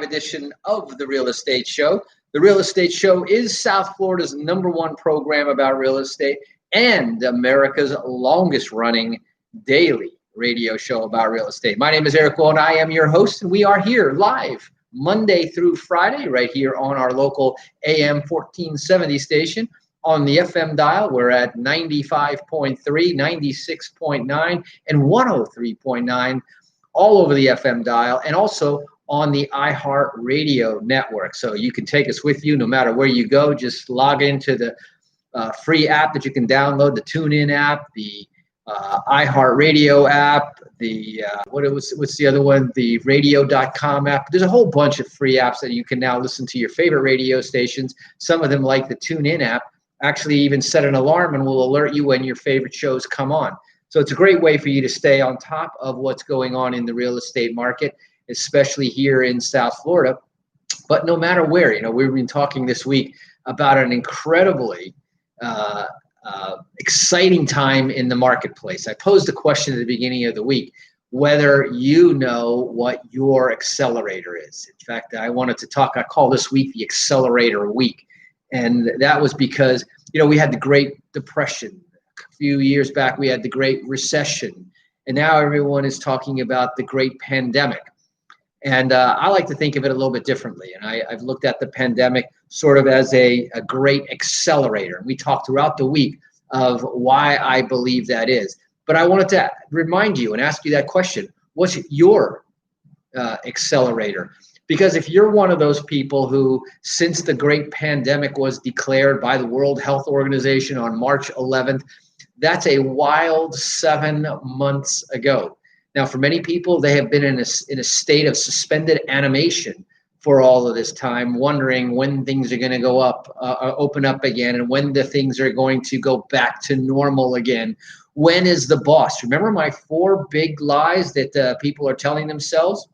edition of The Real Estate Show. The Real Estate Show is South Florida's #1 program about real estate and America's longest running daily radio show about real estate. My name is Eric Wall, and I am your host, and we are here live Monday through Friday right here on our local AM 1470 station. On the FM dial, we're at 95.3, 96.9, and 103.9 all over the FM dial, and also on the iHeart Radio network. So you can take us with you no matter where you go. Just log into the free app that you can download, the TuneIn app, the iHeart Radio app, the what's the other one? The radio.com app. There's a whole bunch of free apps that you can now listen to your favorite radio stations. Some of them, like the TuneIn app, actually even set an alarm and will alert you when your favorite shows come on. So it's a great way for you to stay on top of what's going on in the real estate market, especially here in South Florida. But no matter where, we've been talking this week about an incredibly exciting time in the marketplace. I posed a question at the beginning of the week, whether you know what your accelerator is. In fact, I call this week the Accelerator Week. And that was because, we had the Great Depression. A few years back, we had the Great Recession. And now everyone is talking about the Great Pandemic. And I like to think of it a little bit differently. And I've looked at the pandemic sort of as a great accelerator. And we talked throughout the week of why I believe that is. But I wanted to remind you and ask you that question. What's your accelerator? Because if you're one of those people who, since the Great Pandemic was declared by the World Health Organization on March 11th, that's a wild 7 months ago. Now, for many people, they have been in a state of suspended animation for all of this time, wondering when things are going to go up, open up again, and when the things are going to go back to normal again. When is the boss? Remember my 4 big lies that people are telling themselves?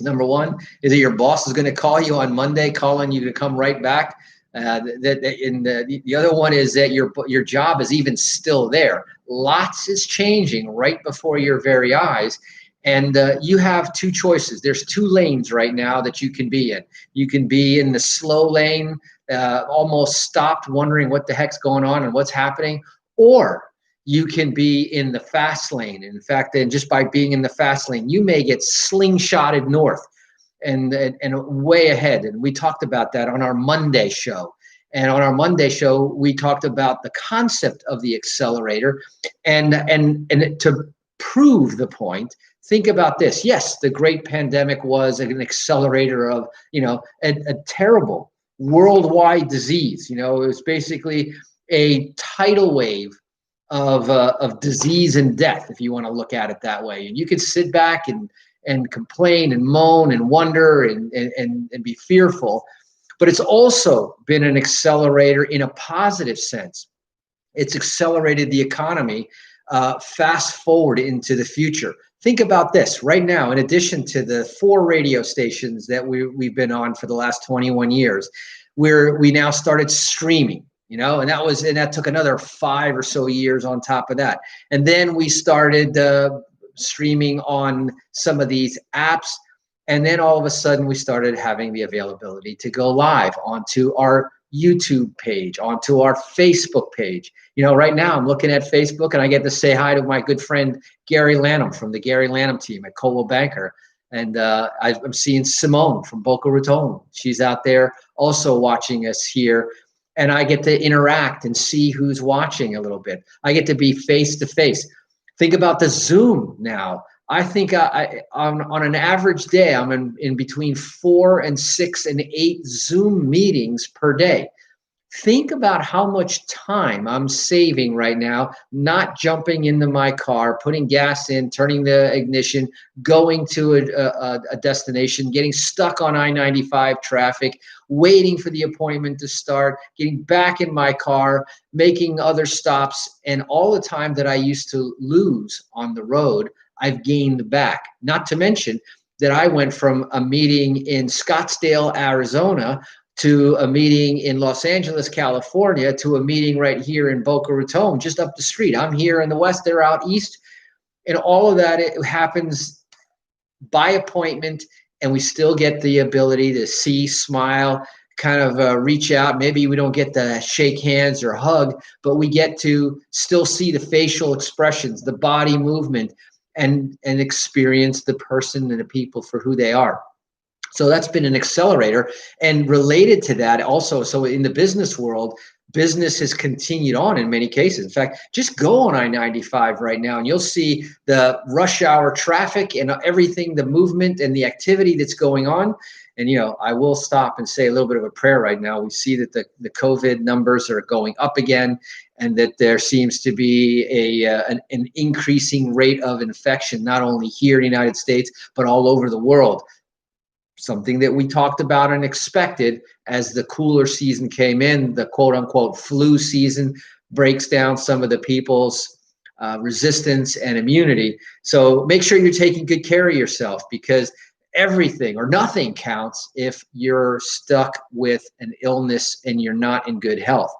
Number 1 is that your boss is going to call you on Monday, calling you to come right back. The other one is that your job is even still there. Lots is changing right before your very eyes. And you have 2 choices. There's 2 lanes right now that you can be in. You can be in the slow lane, almost stopped, wondering what the heck's going on and what's happening, or you can be in the fast lane. In fact, then just by being in the fast lane, you may get slingshotted north and way ahead. And we talked about that on our Monday show. And on our Monday show, we talked about the concept of the accelerator. And to prove the point, think about this. Yes, the Great Pandemic was an accelerator of, a terrible worldwide disease. It was basically a tidal wave of disease and death, if you want to look at it that way. And you can sit back and complain and moan and wonder and be fearful. But it's also been an accelerator in a positive sense. It's accelerated the economy fast forward into the future. Think about this right now. In addition to the 4 radio stations that we've been on for the last 21 years, we now started streaming. And that took another 5 or so years on top of that. And then we started streaming on some of these apps. And then all of a sudden we started having the availability to go live onto our YouTube page, onto our Facebook page. Right now I'm looking at Facebook and I get to say hi to my good friend Gary Lanham from the Gary Lanham team at Coldwell Banker. And I'm seeing Simone from Boca Raton. She's out there also watching us here. And I get to interact and see who's watching a little bit. I get to be face to face. Think about the Zoom now. I think on an average day, I'm in between 4 and 6 and 8 Zoom meetings per day. Think about how much time I'm saving right now, not jumping into my car, putting gas in, turning the ignition, going to a destination, getting stuck on I-95 traffic, waiting for the appointment to start, getting back in my car, making other stops, and all the time that I used to lose on the road, I've gained back. Not to mention that I went from a meeting in Scottsdale, Arizona, to a meeting in Los Angeles, California, to a meeting right here in Boca Raton, just up the street. I'm here in the West, they're out East. And all of that, it happens by appointment and we still get the ability to see, smile, kind of reach out. Maybe we don't get to shake hands or hug, but we get to still see the facial expressions, the body movement, and experience the person and the people for who they are. So that's been an accelerator. And related to that also, so in the business world, business has continued on in many cases. In fact, just go on I-95 right now and you'll see the rush hour traffic and everything, the movement and the activity that's going on. And, I will stop and say a little bit of a prayer right now. We see that the COVID numbers are going up again, and that there seems to be an increasing rate of infection, not only here in the United States, but all over the world. Something that we talked about and expected as the cooler season came in, the quote unquote flu season breaks down some of the people's resistance and immunity. So make sure you're taking good care of yourself, because everything or nothing counts if you're stuck with an illness and you're not in good health.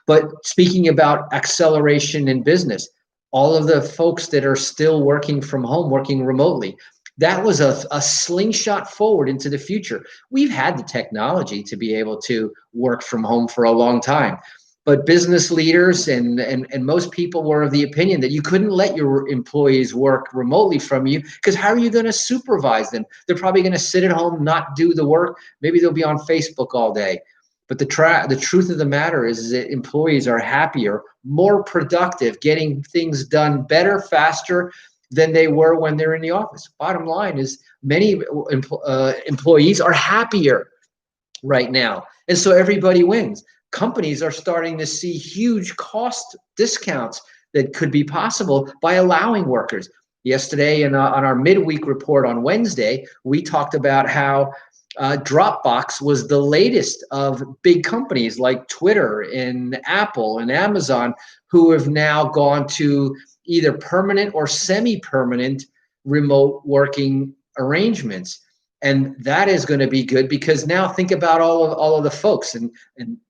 But speaking about acceleration in business, all of the folks that are still working from home, working remotely, that was a slingshot forward into the future. We've had the technology to be able to work from home for a long time, but business leaders and most people were of the opinion that you couldn't let your employees work remotely from you, because how are you going to supervise them? They're probably going to sit at home, not do the work. Maybe they'll be on Facebook all day. But the truth of the matter is that employees are happier, more productive, getting things done better, faster than they were when they're in the office. Bottom line is many employees are happier right now. And so everybody wins. Companies are starting to see huge cost discounts that could be possible by allowing workers. Yesterday on our midweek report on Wednesday, we talked about how Dropbox was the latest of big companies like Twitter and Apple and Amazon, who have now gone to either permanent or semi-permanent remote working arrangements. And that is going to be good, because now think about all of the folks, and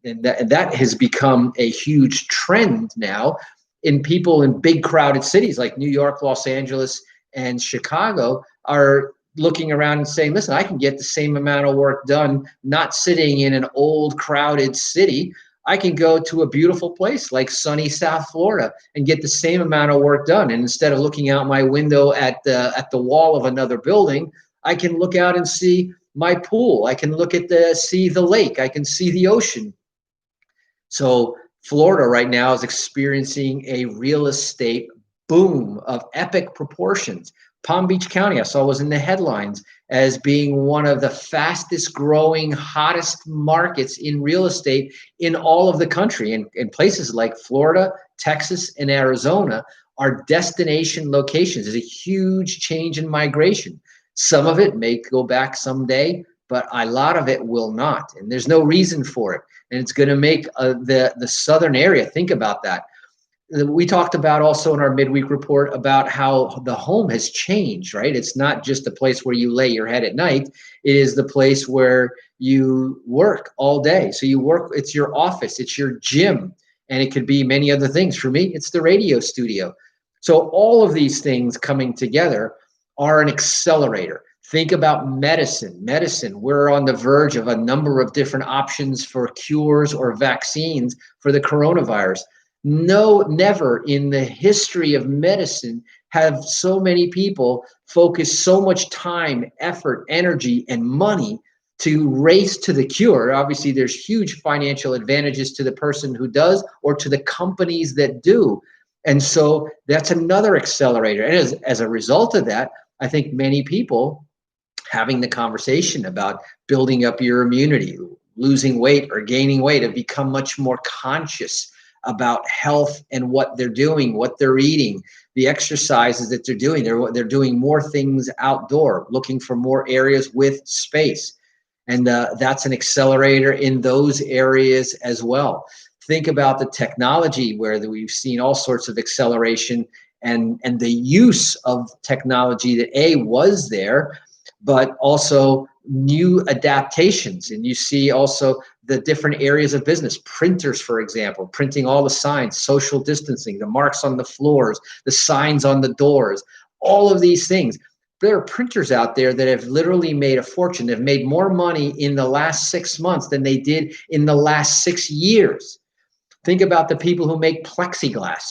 that has become a huge trend now in people in big crowded cities like New York, Los Angeles, and Chicago are looking around and saying, listen, I can get the same amount of work done not sitting in an old crowded city. I can go to a beautiful place like sunny South Florida and get the same amount of work done. And instead of looking out my window at the wall of another building, I can look out and see my pool. I can look see the lake. I can see the ocean. So Florida right now is experiencing a real estate boom of epic proportions. Palm Beach County, I saw, was in the headlines as being one of the fastest growing, hottest markets in real estate in all of the country. And places like Florida, Texas, and Arizona are destination locations. There's a huge change in migration. Some of it may go back someday, but a lot of it will not. And there's no reason for it. And it's going to make the southern area, think about that. We talked about also in our midweek report about how the home has changed, right? It's not just a place where you lay your head at night. It is the place where you work all day. So you work, it's your office, it's your gym, and it could be many other things. For me, it's the radio studio. So all of these things coming together are an accelerator. Think about medicine. We're on the verge of a number of different options for cures or vaccines for the coronavirus. No, never in the history of medicine have so many people focused so much time, effort, energy, and money to race to the cure. Obviously, there's huge financial advantages to the person who does or to the companies that do. And so that's another accelerator. And as a result of that, I think many people having the conversation about building up your immunity, losing weight or gaining weight, have become much more conscious about health and what they're doing, what they're eating, the exercises that they're doing. They're doing more things outdoor, looking for more areas with space. And that's an accelerator in those areas as well. Think about the technology where we've seen all sorts of acceleration and the use of technology that was there, but also new adaptations. And you see also the different areas of business, printers, for example, printing all the signs, social distancing, the marks on the floors, the signs on the doors, all of these things. there are printers out there that have literally made a fortune. They've made more money in the last 6 months than they did in the last 6 years. Think about the people who make plexiglass.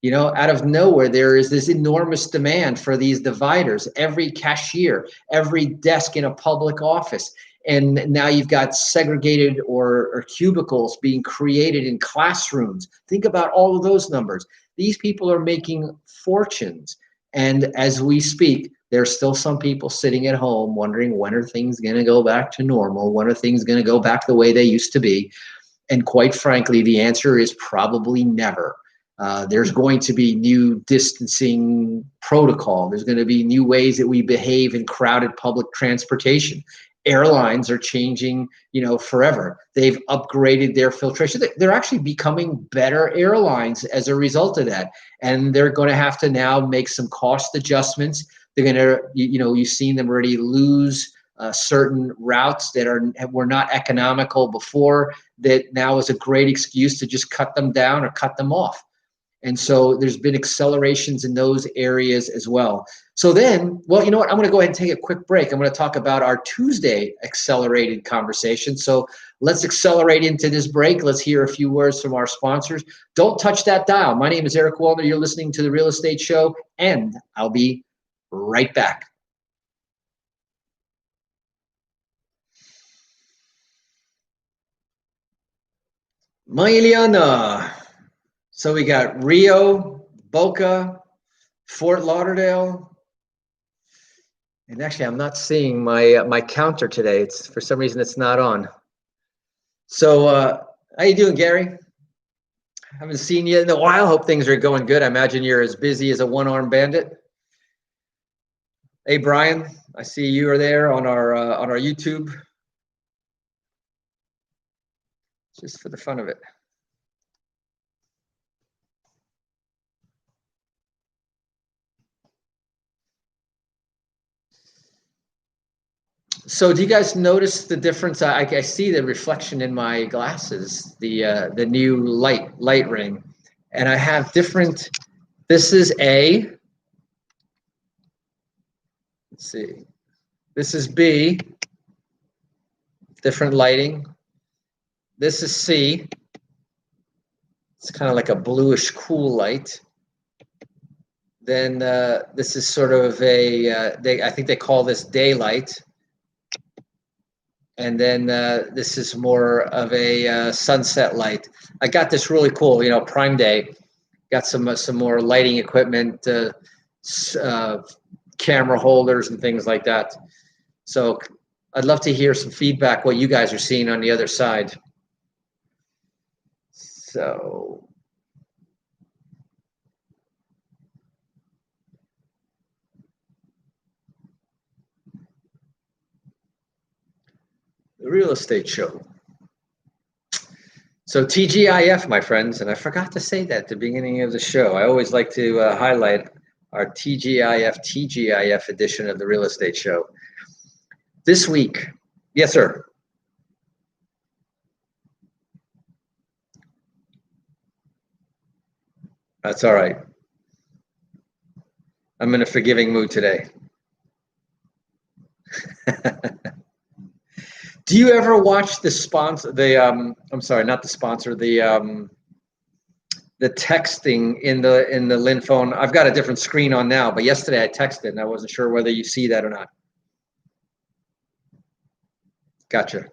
You know, out of nowhere, there is this enormous demand for these dividers. Every cashier, every desk in a public office. And now you've got segregated or cubicles being created in classrooms. Think about all of those numbers. These people are making fortunes. And as we speak, there's still some people sitting at home wondering, when are things going to go back to normal? When are things going to go back the way they used to be? And quite frankly, the answer is probably never. There's going to be new distancing protocol. There's going to be new ways that we behave in crowded public transportation. Airlines are changing, forever. They've upgraded their filtration. They're actually becoming better airlines as a result of that. And they're going to have to now make some cost adjustments. They're going to, you've seen them already lose certain routes that were not economical before, that now is a great excuse to just cut them down or cut them off. And so there's been accelerations in those areas as well. So then, well, you know what? I'm going to go ahead and take a quick break. I'm going to talk about our Tuesday accelerated conversation. So let's accelerate into this break. Let's hear a few words from our sponsors. Don't touch that dial. My name is Eric Willner. You're listening to The Real Estate Show, and I'll be right back. Mailiana. So we got Rio, Boca, Fort Lauderdale. And actually, I'm not seeing my counter today. It's for some reason it's not on. So how you doing, Gary? Haven't seen you in a while. Hope things are going good. I imagine you're as busy as a one-armed bandit. Hey, Brian, I see you are there on our YouTube. Just for the fun of it. So do you guys notice the difference? I see the reflection in my glasses, the new light ring, and I have different. This is A. Let's see. This is B. Different lighting. This is C. It's kind of like a bluish cool light. Then this is sort of I think they call this daylight. And then this is more of a sunset light. I got this really cool, Prime Day. Got some more lighting equipment, camera holders and things like that. So I'd love to hear some feedback, what you guys are seeing on the other side. So. The Real Estate Show. So TGIF, my friends, and I forgot to say that at the beginning of the show. I always like to highlight our TGIF edition of the Real Estate Show. This week, yes, sir. That's all right. I'm in a forgiving mood today. Do you ever watch the sponsor? I'm sorry, not the sponsor. The texting in the Lynn phone. I've got a different screen on now, but yesterday I texted and I wasn't sure whether you see that or not. Gotcha.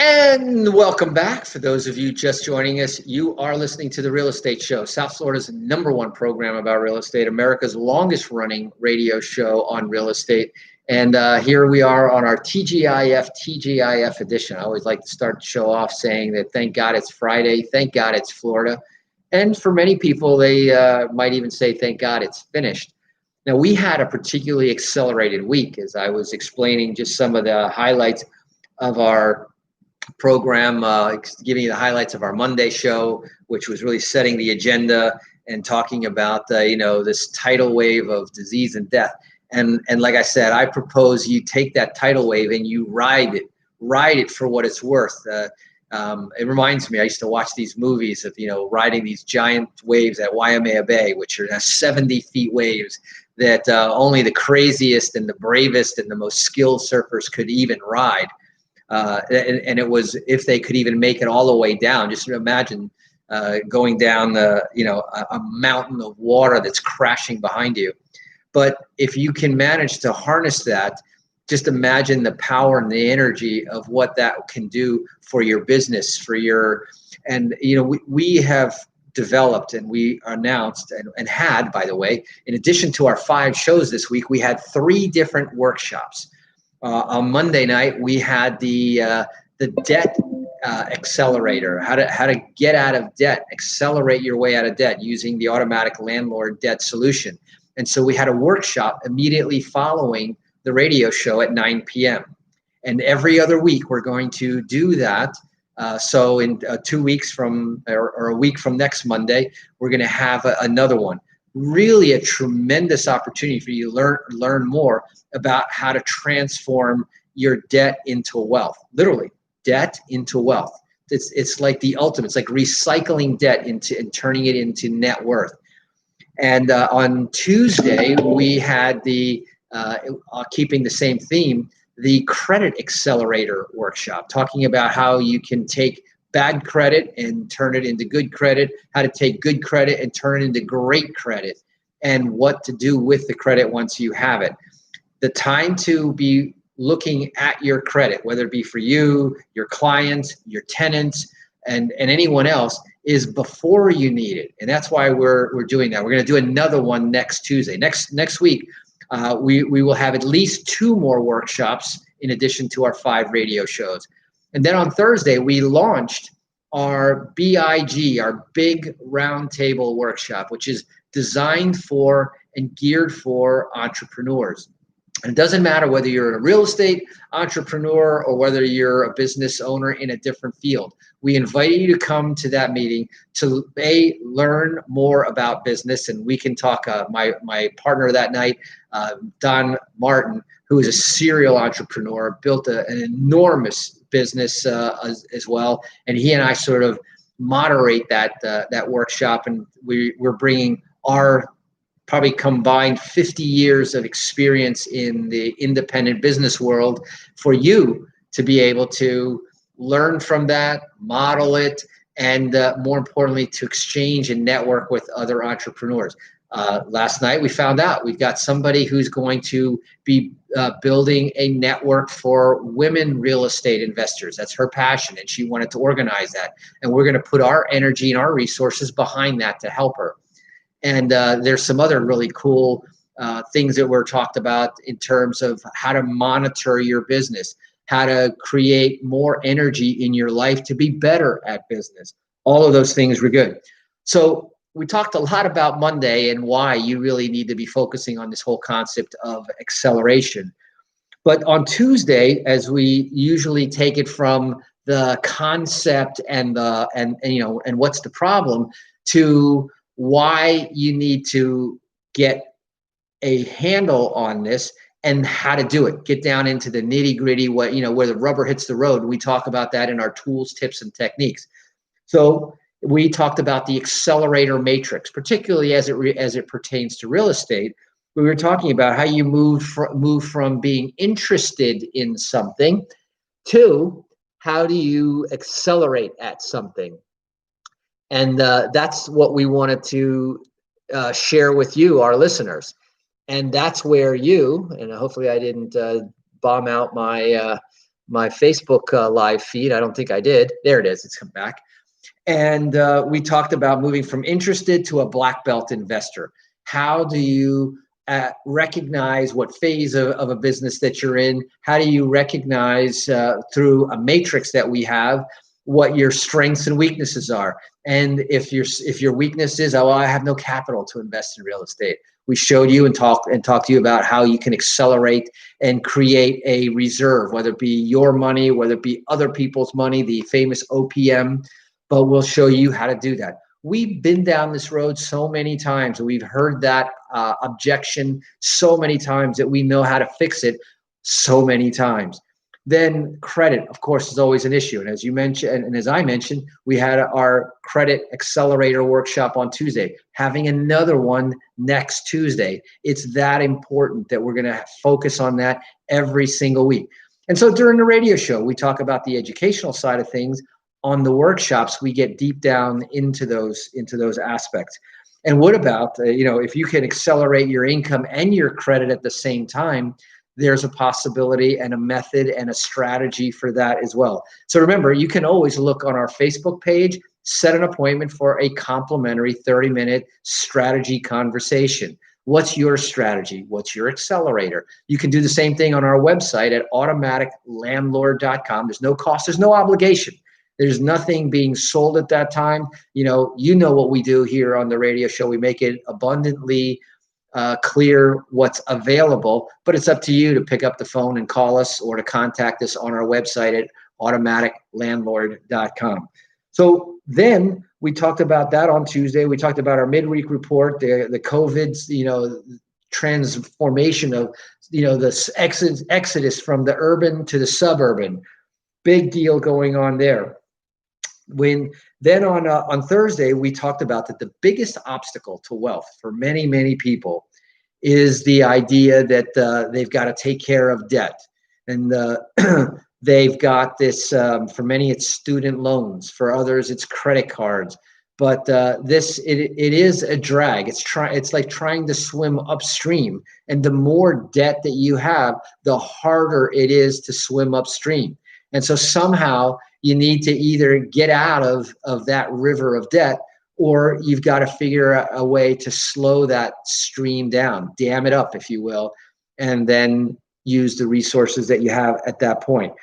And welcome back. For those of you just joining us, you are listening to The Real Estate Show, South Florida's #1 program about real estate, America's longest running radio show on real estate. And here we are on our TGIF edition. I always like to start the show off saying that thank God it's Friday, thank God it's Florida. And for many people, they might even say thank God it's finished. Now, we had a particularly accelerated week, as I was explaining just some of the highlights of our program, giving you the highlights of our Monday show, which was really setting the agenda and talking about this tidal wave of disease and death. And like I said, I propose you take that tidal wave and you ride it for what it's worth. It reminds me, I used to watch these movies of, riding these giant waves at Waimea Bay, which are 70 feet waves that only the craziest and the bravest and the most skilled surfers could even ride. And it was, if they could even make it all the way down. Just imagine going down a mountain of water that's crashing behind you. But if you can manage to harness that, just imagine the power and the energy of what that can do for your business, and we have developed, and we announced and had, by the way, in addition to our 5 shows this week, we had 3 different workshops. On Monday night, we had the debt accelerator, how to get out of debt, accelerate your way out of debt using the automatic landlord debt solution. And so we had a workshop immediately following the radio show at 9 p.m. And every other week, we're going to do that. So in 2 weeks from, or a week from next Monday, we're going to have another one. Really a tremendous opportunity for you to learn more about how to transform your debt into wealth. Literally, debt into wealth. It's like the ultimate. It's like recycling debt and turning it into net worth. And on Tuesday, we had the keeping the same theme, the credit accelerator workshop, talking about how you can take bad credit and turn it into good credit, how to take good credit and turn it into great credit, and what to do with the credit once you have it. The time to be looking at your credit, whether it be for you, your clients, your tenants, and anyone else, is before you need it. And that's why we're doing that. We're going to do another one next Tuesday. Next week, we will have at least 2 more workshops in addition to our 5 radio shows. And then on Thursday, we launched our BIG, our Big Roundtable Workshop, which is designed for and geared for entrepreneurs. And it doesn't matter whether you're a real estate entrepreneur or whether you're a business owner in a different field. We invite you to come to that meeting to learn more about business, and we can talk. My partner that night, Don Martin, who is a serial entrepreneur, built an enormous business as well, and he and I sort of moderate that workshop, and we're bringing our probably combined 50 years of experience in the independent business world for you to be able to learn from that, model it, and more importantly, to exchange and network with other entrepreneurs. Last night, we found out we've got somebody who's going to be building a network for women real estate investors. That's her passion, and she wanted to organize that. And we're going to put our energy and our resources behind that to help her. And there's some other really cool things that were talked about in terms of how to monitor your business, how to create more energy in your life to be better at business. All of those things were good. So we talked a lot about Monday and why you really need to be focusing on this whole concept of acceleration. But on Tuesday, as we usually take it from the concept and what's the problem to why you need to get a handle on this and how to do it. Get down into the nitty gritty, where the rubber hits the road. We talk about that in our tools, tips, and techniques. So we talked about the accelerator matrix, particularly as it pertains to real estate. We were talking about how you move from being interested in something to how do you accelerate at something. And that's what we wanted to share with you, our listeners. And that's where you, and hopefully I didn't bomb out my Facebook live feed. I don't think I did. There it is. It's come back. And we talked about moving from interested to a black belt investor. How do you recognize what phase of a business that you're in? How do you recognize through a matrix that we have what your strengths and weaknesses are? And if your weakness is, oh, well, I have no capital to invest in real estate, we showed you and talked to you about how you can accelerate and create a reserve, whether it be your money, whether it be other people's money, the famous OPM. But we'll show you how to do that. We've been down this road so many times, and we've heard that objection so many times that we know how to fix it so many times. Then credit, of course, is always an issue. And as you mentioned, and as I mentioned, we had our credit accelerator workshop on Tuesday, having another one next Tuesday. It's that important that we're going to focus on that every single week. And so during the radio show, we talk about the educational side of things. On the workshops, we get deep down into those aspects. And what about, if you can accelerate your income and your credit at the same time, there's a possibility and a method and a strategy for that as well. So remember, you can always look on our Facebook page, set an appointment for a complimentary 30-minute strategy conversation. What's your strategy? What's your accelerator? You can do the same thing on our website at automaticlandlord.com. There's no cost, there's no obligation. There's nothing being sold at that time. You know what we do here on the radio show. We make it abundantly clear what's available, but it's up to you to pick up the phone and call us or to contact us on our website at automaticlandlord.com. So then we talked about that on Tuesday. We talked about our midweek report, the COVID's, transformation of, the exodus from the urban to the suburban. Big deal going on there. Then on Thursday, we talked about that the biggest obstacle to wealth for many, many people is the idea that they've got to take care of debt. And they've got this, for many, it's student loans. For others, it's credit cards. But it is a drag. It's like trying to swim upstream. And the more debt that you have, the harder it is to swim upstream. And so somehow you need to either get out of that river of debt, or you've got to figure out a way to slow that stream down, dam it up, if you will, and then use the resources that you have at that point.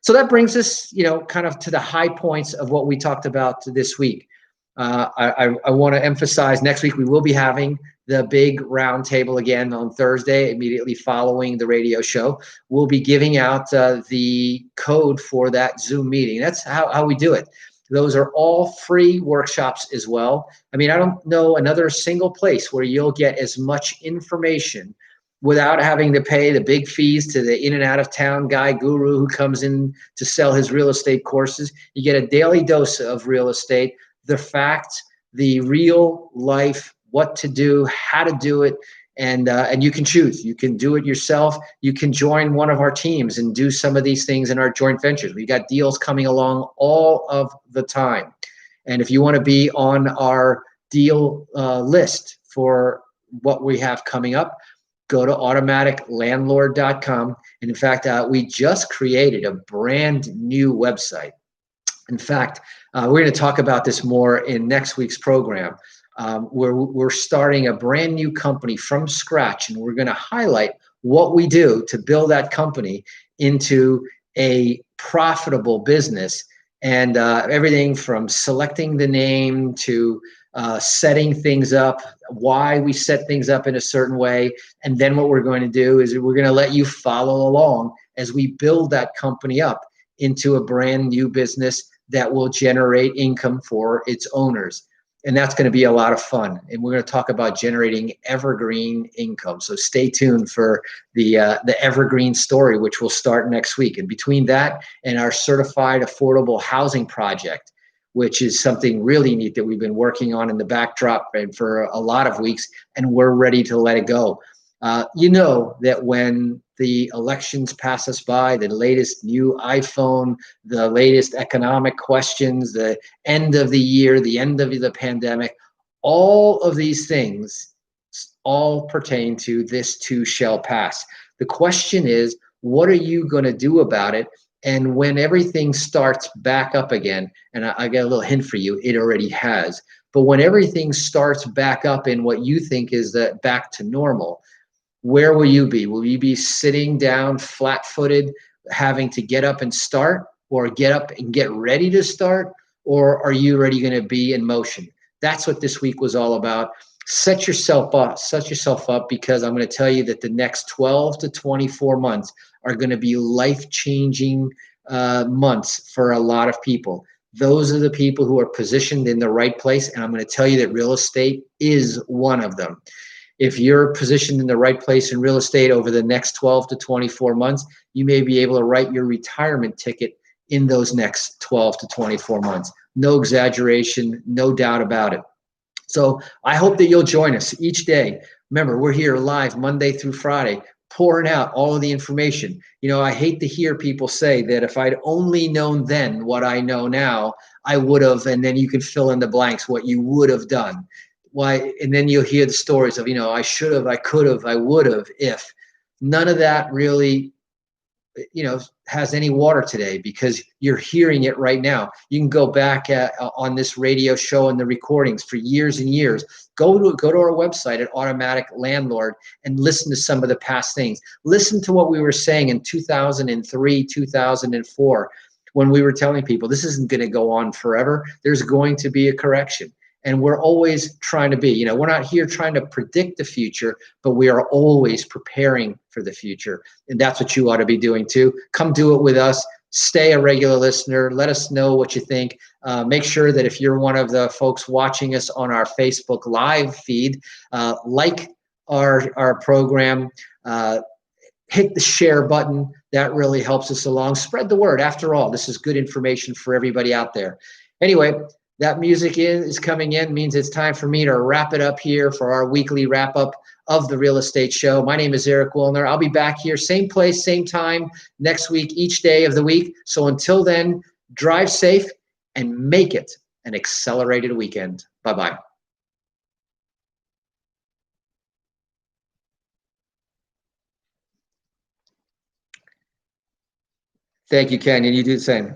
So that brings us, kind of to the high points of what we talked about this week. I want to emphasize next week we will be having the big roundtable again on Thursday, immediately following the radio show. We'll be giving out the code for that Zoom meeting. That's how we do it. Those are all free workshops as well. I mean, I don't know another single place where you'll get as much information without having to pay the big fees to the in and out of town guy guru who comes in to sell his real estate courses. You get a daily dose of real estate, the facts, the real life, what to do, how to do it, and you can choose. You can do it yourself. You can join one of our teams and do some of these things in our joint ventures. We got deals coming along all of the time. And if you want to be on our deal list for what we have coming up, go to automaticlandlord.com. And in fact, we just created a brand new website. In fact, we're going to talk about this more in next week's program. We're starting a brand new company from scratch, and we're going to highlight what we do to build that company into a profitable business, and everything from selecting the name to setting things up, why we set things up in a certain way. And then what we're going to do is we're going to let you follow along as we build that company up into a brand new business that will generate income for its owners. And that's going to be a lot of fun. And we're going to talk about generating evergreen income. So stay tuned for the evergreen story, which will start next week. And between that and our certified affordable housing project, which is something really neat that we've been working on in the backdrop and for a lot of weeks, and we're ready to let it go. You know that when the elections pass us by, the latest new iPhone, the latest economic questions, the end of the year, the end of the pandemic, all of these things all pertain to this too shall pass. The question is, what are you going to do about it? And when everything starts back up again, and I got a little hint for you, it already has, but when everything starts back up in what you think is the back to normal, where will you be? Will you be sitting down flat-footed, having to get up and start, or get up and get ready to start? Or are you already going to be in motion? That's what this week was all about. Set yourself up, because I'm going to tell you that the next 12 to 24 months are going to be life-changing months for a lot of people. Those are the people who are positioned in the right place, and I'm going to tell you that real estate is one of them. if you're positioned in the right place in real estate over the next 12 to 24 months, you may be able to write your retirement ticket in those next 12 to 24 months. No exaggeration, no doubt about it. So I hope that you'll join us each day. Remember, we're here live Monday through Friday, pouring out all of the information. You know, I hate to hear people say that if I'd only known then what I know now, I would have, and then you can fill in the blanks what you would have done. Why? And then you'll hear the stories of, you know, I should have, I could have, I would have, if. None of that really, you know, has any water today, because you're hearing it right now. You can go back on this radio show and the recordings for years and years. Go to our website at Automatic Landlord and listen to some of the past things. Listen to what we were saying in 2003, 2004, when we were telling people this isn't going to go on forever. There's going to be a correction. And we're always trying to be, you know, we're not here trying to predict the future, but we are always preparing for the future. And that's what you ought to be doing too. Come do it with us. Stay a regular listener. Let us know what you think. Make sure that if you're one of the folks watching us on our Facebook Live feed, like our program, hit the share button. That really helps us along. Spread the word. After all, this is good information for everybody out there. Anyway, that music is coming in, means it's time for me to wrap it up here for our weekly wrap up of the Real Estate Show. My name is Eric Willner. I'll be back here, same place, same time next week, each day of the week. So until then, drive safe and make it an accelerated weekend. Bye-bye. Thank you, Ken, and you do the same.